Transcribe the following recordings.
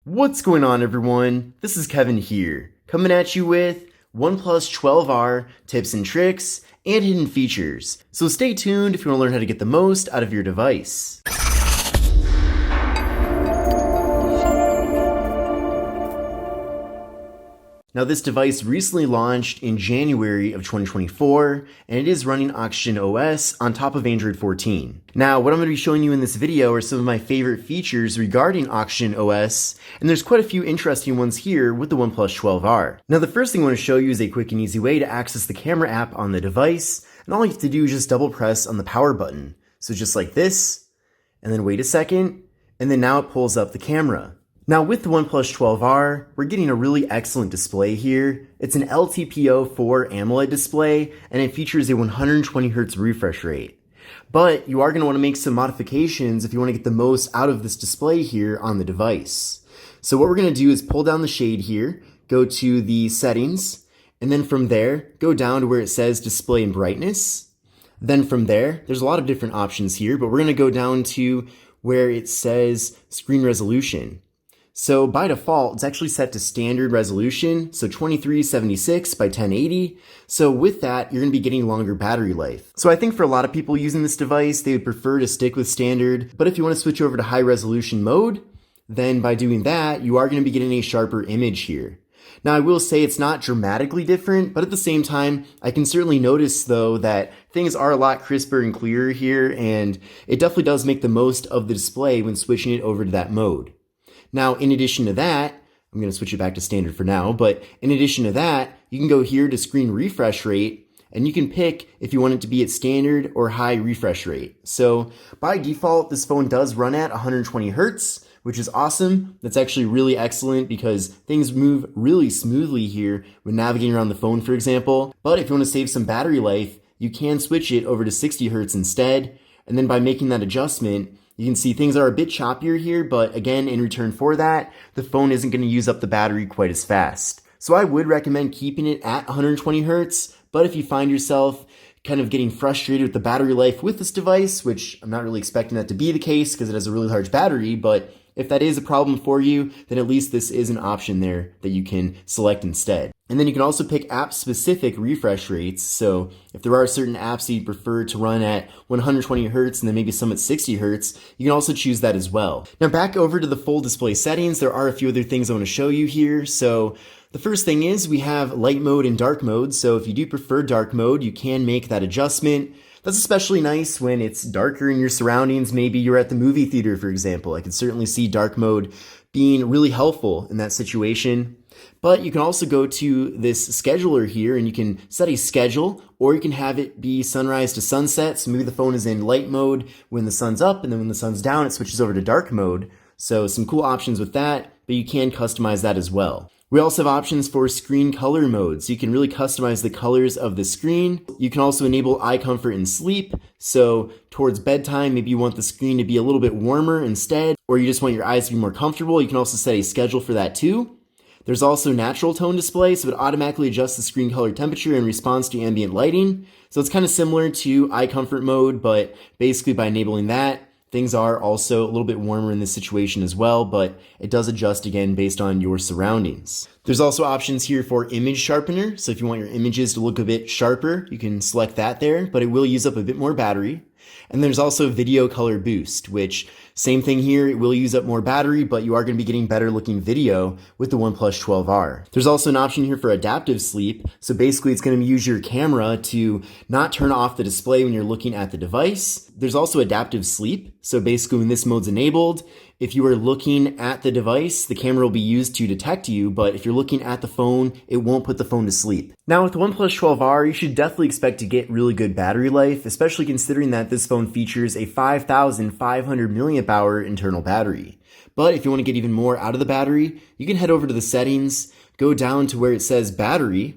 What's going on, everyone? This is Kevin here, coming at you with OnePlus 12R tips and tricks and hidden features. So stay tuned if you want to learn how to get the most out of your device. Now, this device recently launched in January of 2024, and it is running Oxygen OS on top of Android 14. Now, what I'm going to be showing you in this video are some of my favorite features regarding Oxygen OS, and there's quite a few interesting ones here with the OnePlus 12R. Now, the first thing I want to show you is a quick and easy way to access the camera app on the device, and all you have to do is just double press on the power button. So just like this, and then wait a second, and then now it pulls up the camera. Now with the OnePlus 12R, we're getting a really excellent display here. It's an LTPO4 AMOLED display, and it features a 120Hz refresh rate. But you are going to want to make some modifications if you want to get the most out of this display here on the device. So what we're going to do is pull down the shade here, go to the settings, and then from there, go down to where it says display and brightness. Then from there, there's a lot of different options here, but we're going to go down to where it says screen resolution. So by default, it's actually set to standard resolution, so 2376 by 1080. So with that, you're going to be getting longer battery life. So I think for a lot of people using this device, they would prefer to stick with standard. But if you want to switch over to high resolution mode, then by doing that, you are going to be getting a sharper image here. Now, I will say it's not dramatically different, but at the same time, I can certainly notice, though, that things are a lot crisper and clearer here, and it definitely does make the most of the display when switching it over to that mode. Now, in addition to that, I'm going to switch it back to standard for now, but in addition to that, you can go here to screen refresh rate, and you can pick if you want it to be at standard or high refresh rate. So by default, this phone does run at 120 Hz, which is awesome. That's actually really excellent because things move really smoothly here when navigating around the phone, for example. But if you want to save some battery life, you can switch it over to 60 Hz instead. And then by making that adjustment, you can see things are a bit choppier here, but again, in return for that, the phone isn't going to use up the battery quite as fast. So I would recommend keeping it at 120 Hz, but if you find yourself kind of getting frustrated with the battery life with this device, which I'm not really expecting that to be the case because it has a really large battery, but if that is a problem for you, then at least this is an option there that you can select instead. And then you can also pick app-specific refresh rates. So if there are certain apps that you prefer to run at 120 Hz and then maybe some at 60 Hz, you can also choose that as well. Now back over to the full display settings, there are a few other things I want to show you here. So the first thing is we have light mode and dark mode. So if you do prefer dark mode, you can make that adjustment. That's especially nice when it's darker in your surroundings. Maybe you're at the movie theater, for example. I can certainly see dark mode being really helpful in that situation. But you can also go to this scheduler here and you can set a schedule, or you can have it be sunrise to sunset. So maybe the phone is in light mode when the sun's up, and then when the sun's down, it switches over to dark mode. So some cool options with that, but you can customize that as well. We also have options for screen color mode, so you can really customize the colors of the screen. You can also enable eye comfort and sleep, so towards bedtime, maybe you want the screen to be a little bit warmer instead, or you just want your eyes to be more comfortable. You can also set a schedule for that too. There's also natural tone display, so it automatically adjusts the screen color temperature in response to ambient lighting. So it's kind of similar to eye comfort mode, but basically by enabling that, things are also a little bit warmer in this situation as well, but it does adjust again based on your surroundings. There's also options here for image sharpener. So if you want your images to look a bit sharper, you can select that there, but it will use up a bit more battery. And there's also video color boost, which same thing here, it will use up more battery, but you are going to be getting better looking video with the OnePlus 12R. There's also an option here for adaptive sleep. So basically it's going to use your camera to not turn off the display when you're looking at the device. There's also adaptive sleep. So basically when this mode's enabled, if you are looking at the device, the camera will be used to detect you, but if you're looking at the phone, it won't put the phone to sleep. Now with the OnePlus 12R, you should definitely expect to get really good battery life, especially considering that this phone features a 5,500 milliamp hour internal battery. But if you want to get even more out of the battery, you can head over to the settings, go down to where it says battery,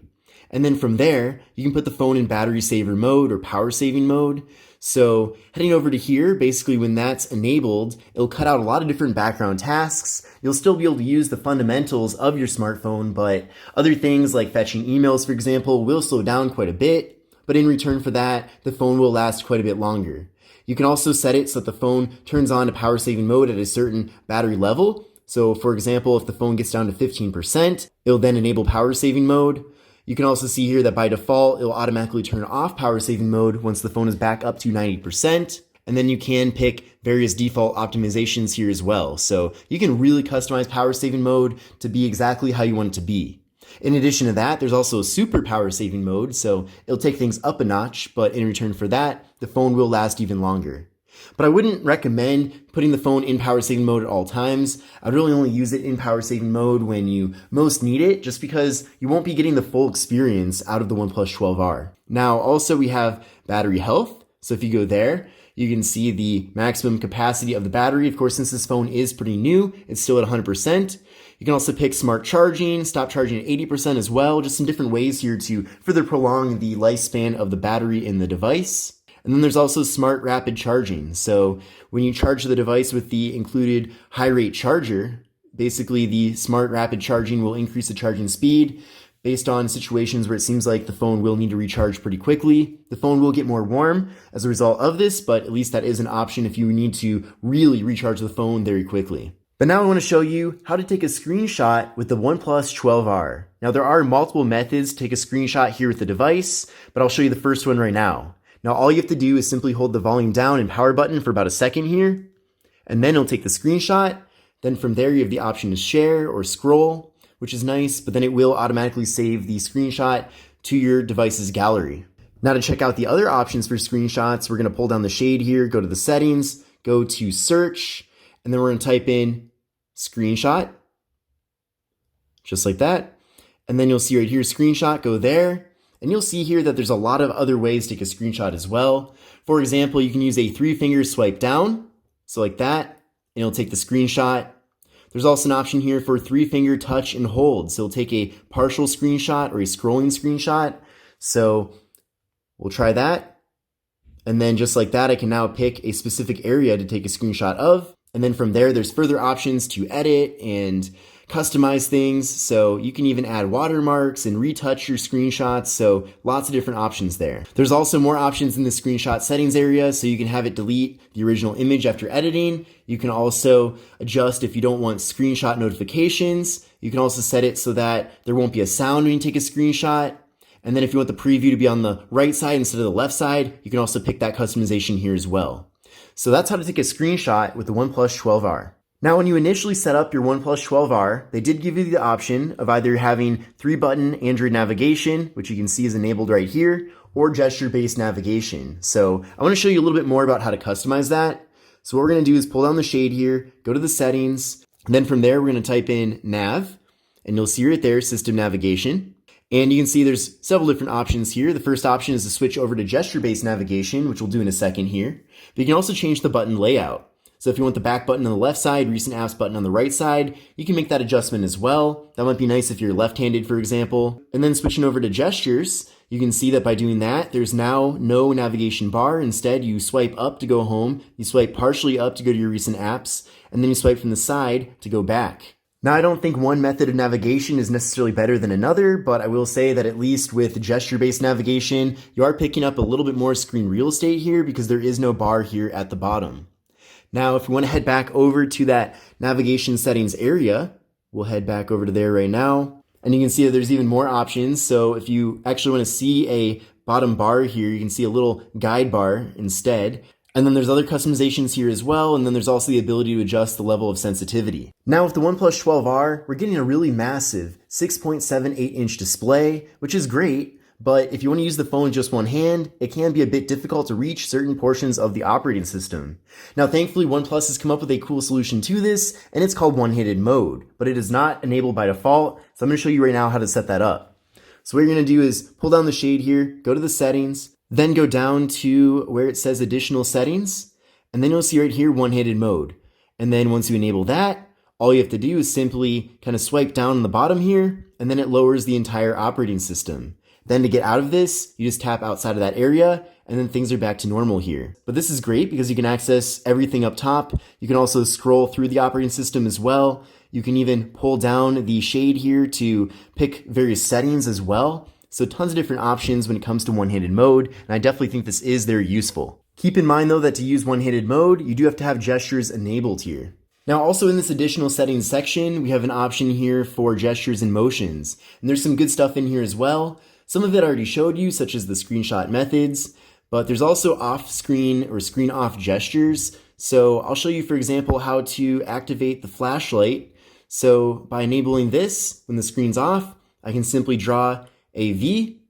and then from there, you can put the phone in battery saver mode or power saving mode. So heading over to here, basically when that's enabled, it'll cut out a lot of different background tasks. You'll still be able to use the fundamentals of your smartphone, but other things like fetching emails, for example, will slow down quite a bit. But in return for that, the phone will last quite a bit longer. You can also set it so that the phone turns on to power saving mode at a certain battery level. So for example, if the phone gets down to 15%, it'll then enable power saving mode. You can also see here that by default, it'll automatically turn off power saving mode once the phone is back up to 90%. And then you can pick various default optimizations here as well. So you can really customize power saving mode to be exactly how you want it to be. In addition to that, there's also a super power saving mode, so it'll take things up a notch, but in return for that, the phone will last even longer. But I wouldn't recommend putting the phone in power saving mode at all times. I'd really only use it in power saving mode when you most need it, just because you won't be getting the full experience out of the OnePlus 12R. Now, also we have battery health. So if you go there, you can see the maximum capacity of the battery. Of course, since this phone is pretty new, it's still at 100%. You can also pick smart charging, stop charging at 80% as well, just some different ways here to further prolong the lifespan of the battery in the device. And then there's also smart rapid charging. So when you charge the device with the included high rate charger, basically the smart rapid charging will increase the charging speed based on situations where it seems like the phone will need to recharge pretty quickly. The phone will get more warm as a result of this, but at least that is an option if you need to really recharge the phone very quickly. But now I want to show you how to take a screenshot with the OnePlus 12R. Now there are multiple methods to take a screenshot here with the device, but I'll show you the first one right now. Now all you have to do is simply hold the volume down and power button for about a second here, and then it'll take the screenshot. Then from there you have the option to share or scroll, which is nice, but then it will automatically save the screenshot to your device's gallery. Now to check out the other options for screenshots, we're going to pull down the shade here, go to the settings, go to search, and then we're going to type in screenshot, just like that. And then you'll see right here, screenshot, go there. And you'll see here that there's a lot of other ways to take a screenshot as well. For example, you can use a 3-finger swipe down, so like that, and it'll take the screenshot. There's also an option here for 3-finger touch and hold. So it'll take a partial screenshot or a scrolling screenshot. So we'll try that. And then just like that, I can now pick a specific area to take a screenshot of. And then from there, there's further options to edit and customize things. So you can even add watermarks and retouch your screenshots. So lots of different options there. There's also more options in the screenshot settings area. So you can have it delete the original image after editing. You can also adjust if you don't want screenshot notifications. You can also set it so that there won't be a sound when you take a screenshot. And then if you want the preview to be on the right side instead of the left side, you can also pick that customization here as well. So that's how to take a screenshot with the OnePlus 12R. Now, when you initially set up your OnePlus 12R, they did give you the option of either having 3-button Android navigation, which you can see is enabled right here, or gesture-based navigation. So I want to show you a little bit more about how to customize that. So what we're going to do is pull down the shade here, go to the settings, and then from there we're going to type in nav, and you'll see right there, system navigation. And you can see there's several different options here. The first option is to switch over to gesture-based navigation, which we'll do in a second here. But you can also change the button layout. So if you want the back button on the left side, recent apps button on the right side, you can make that adjustment as well. That might be nice if you're left-handed, for example. And then switching over to gestures, you can see that by doing that, there's now no navigation bar. Instead, you swipe up to go home, you swipe partially up to go to your recent apps, and then you swipe from the side to go back. Now, I don't think one method of navigation is necessarily better than another, but I will say that at least with gesture-based navigation, you are picking up a little bit more screen real estate here because there is no bar here at the bottom. Now, if we want to head back over to that navigation settings area, we'll head back over to there right now. And you can see that there's even more options. So if you actually want to see a bottom bar here, you can see a little guide bar instead. And then there's other customizations here as well, and then there's also the ability to adjust the level of sensitivity. Now with the OnePlus 12R, we're getting a really massive 6.78-inch display, which is great, but if you want to use the phone with just one hand, it can be a bit difficult to reach certain portions of the operating system. Now thankfully, OnePlus has come up with a cool solution to this, and it's called one-handed mode, but it is not enabled by default, so I'm going to show you right now how to set that up. So what you're going to do is pull down the shade here, go to the settings, then go down to where it says additional settings, and then you'll see right here one-handed mode. And then once you enable that, all you have to do is simply kind of swipe down on the bottom here, and then it lowers the entire operating system. Then to get out of this, you just tap outside of that area, and then things are back to normal here. But this is great because you can access everything up top. You can also scroll through the operating system as well. You can even pull down the shade here to pick various settings as well. So tons of different options when it comes to one-handed mode, and I definitely think this is very useful. Keep in mind though that to use one-handed mode, you do have to have gestures enabled here. Now, also in this additional settings section, we have an option here for gestures and motions. And there's some good stuff in here as well. Some of it I already showed you, such as the screenshot methods, but there's also off-screen or screen-off gestures. So I'll show you, for example, how to activate the flashlight. So by enabling this, when the screen's off, I can simply draw a V,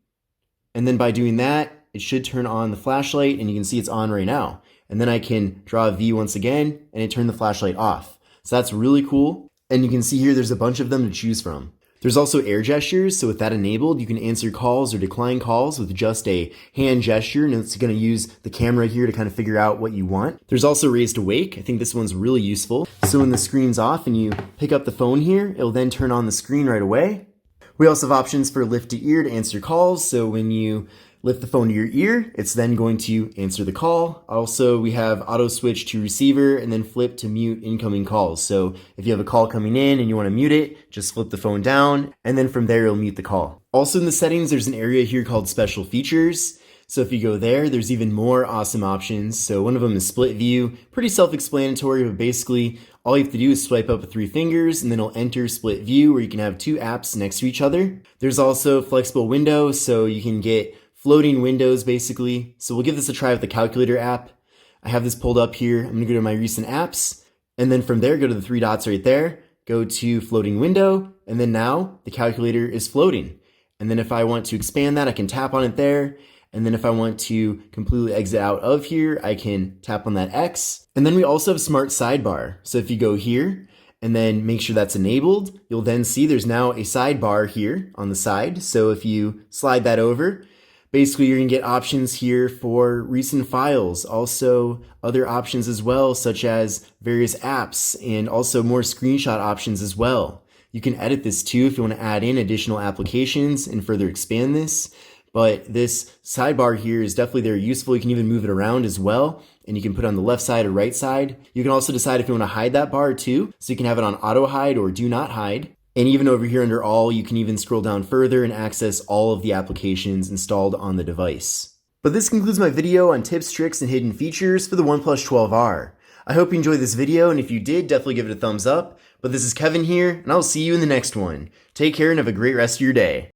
and then by doing that, it should turn on the flashlight, and you can see it's on right now. And then I can draw a V once again, and it turned the flashlight off. So that's really cool. And you can see here there's a bunch of them to choose from. There's also air gestures, so with that enabled, you can answer calls or decline calls with just a hand gesture, and it's going to use the camera here to kind of figure out what you want. There's also raise to wake. I think this one's really useful. So when the screen's off and you pick up the phone here, it'll then turn on the screen right away. We also have options for lift to ear to answer calls, so when you lift the phone to your ear, it's then going to answer the call. Also, we have auto switch to receiver and then flip to mute incoming calls. So if you have a call coming in and you want to mute it, just flip the phone down, and then from there, it'll mute the call. Also in the settings, there's an area here called special features. So if you go there, there's even more awesome options. So one of them is split view, pretty self-explanatory, but basically all you have to do is swipe up with 3 fingers and then it'll enter split view where you can have 2 apps next to each other. There's also flexible window, so you can get floating windows basically. So we'll give this a try with the calculator app. I have this pulled up here. I'm gonna go to my recent apps, and then from there, go to the 3 dots right there, go to floating window, and then now the calculator is floating. And then if I want to expand that, I can tap on it there. And then if I want to completely exit out of here, I can tap on that X. And then we also have smart sidebar. So if you go here and then make sure that's enabled, you'll then see there's now a sidebar here on the side. So if you slide that over, basically, you're gonna get options here for recent files, also other options as well, such as various apps and also more screenshot options as well. You can edit this too if you wanna add in additional applications and further expand this. But this sidebar here is definitely very useful. You can even move it around as well, and you can put it on the left side or right side. You can also decide if you wanna hide that bar too, so you can have it on auto hide or do not hide. And even over here under all, you can even scroll down further and access all of the applications installed on the device. But this concludes my video on tips, tricks, and hidden features for the OnePlus 12R. I hope you enjoyed this video, and if you did, definitely give it a thumbs up. But this is Kevin here, and I'll see you in the next one. Take care and have a great rest of your day.